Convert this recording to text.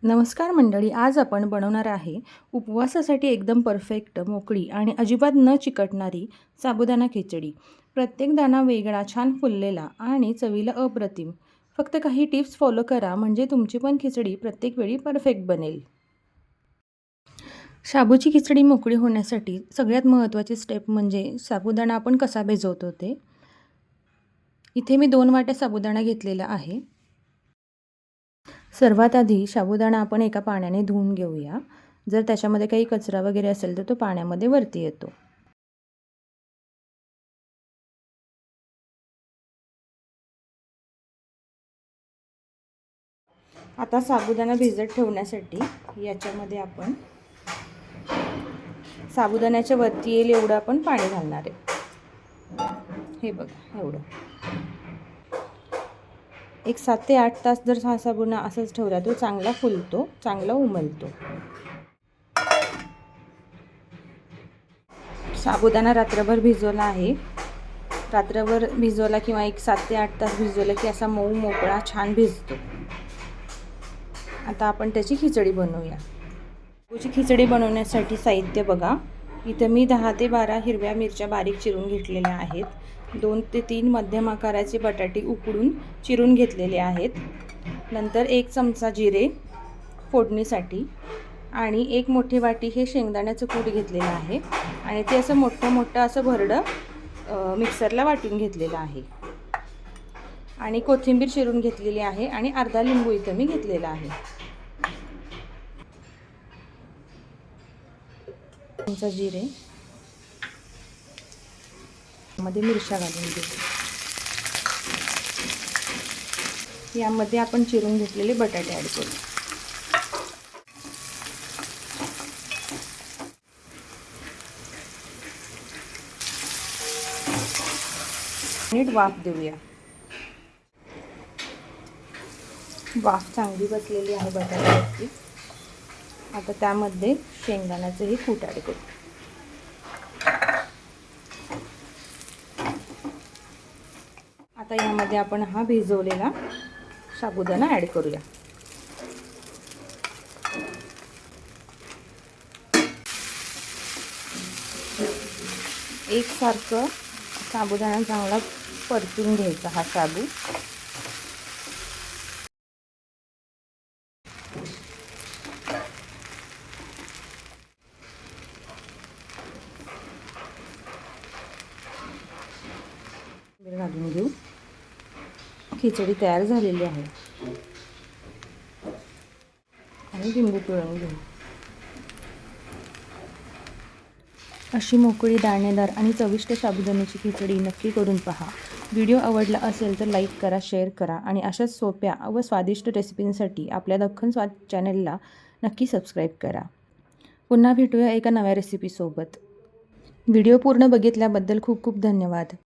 नमस्कार मंडळी, आज आपण बनवणार आहे उपवासासाठी एकदम परफेक्ट, मोकळी आणि अजिबात न चिकटणारी साबुदाणा खिचडी. प्रत्येक दाणा वेगळा, छान फुललेला आणि चवीला अप्रतिम. फक्त काही टिप्स फॉलो करा म्हणजे तुमची पण खिचडी प्रत्येक वेळी परफेक्ट बनेल. शाबूची खिचडी मोकळी होण्यासाठी सगळ्यात महत्त्वाची स्टेप म्हणजे साबुदाणा आपण कसा भिजवतो ते. इथे मी 2 वाट्या साबुदाणा घेतलेला आहे. सर्वात आधी साबुदाणा आपण एका पाण्याने धुवून घेऊया. जर त्याच्यामध्ये काही कचरा वगैरे असेल तर तो पाण्यामध्ये वरती येतो. आता साबुदाणा भिजत ठेवण्यासाठी याच्यामध्ये आपण साबुदाण्याच्या वरती येईल एवढं आपण पाणी घालणार आहे. हे बघा एवढं. एक 7 ते 8 तास जर हा साबुदाणा असंच ठेवला तो चांगला फुलतो, चांगला उमलतो. साबुदाणा रात्रभर भिजवला आहे. रात्रभर भिजवला किंवा एक 7 ते 8 तास भिजवला की असा मऊ मोकळा छान भिजतो. आता आपण त्याची खिचडी बनवूया. शाबूची खिचडी बनवण्यासाठी साहित्य बघा. इथं मी 10 ते 12 हिरव्या मिरच्या बारीक चिरून घेतलेल्या आहेत. 2 ते 3 मध्यम आकाराचे बटाटे उकडून चिरून घेतलेले आहेत. नंतर 1 चमचा जिरे फोडणीसाठी आणि 1 मोठी वाटी हे शेंगदाण्याचं कूट घेतलेलं आहे आणि ते असं मोठं असं भरडं मिक्सरला वाटून घेतलेलं आहे. आणि कोथिंबीर चिरून घेतलेली आहे आणि अर्धा लिंबू इथं मी घेतलेला आहे. चमचा जिरे, मध्ये मिरच्या घालून घेऊ. यामध्ये आपण चिरून घेतलेले बटाटे ॲड करू. नीट वाफ देऊया. वाफ चांगली बसलेली आहे बटाट्याची. आता त्यामध्ये शेंगदाण्याचंही कूट ॲड करू. आता यामध्ये आपण हा भिजवलेला साबुदाणा ॲड करूया. एकसारखं साबुदाणा चांगला परतून घ्यायचा हा साबू. घालून घेऊ. खिचडी तयार झालेली आहे आणि लिंबू पिळून घेऊ. अशी मोकळी, दाणेदार आणि चविष्ट साबुदाण्याची खिचडी नक्की करून पहा. व्हिडिओ आवडला असेल तर लाईक करा, शेअर करा आणि अशाच सोप्या व स्वादिष्ट रेसिपींसाठी आपल्या दख्खन स्वाद चॅनलला नक्की सबस्क्राईब करा. पुन्हा भेटूया एका नव्या रेसिपीसोबत. व्हिडिओ पूर्ण बघितल्याबद्दल खूप खूप धन्यवाद.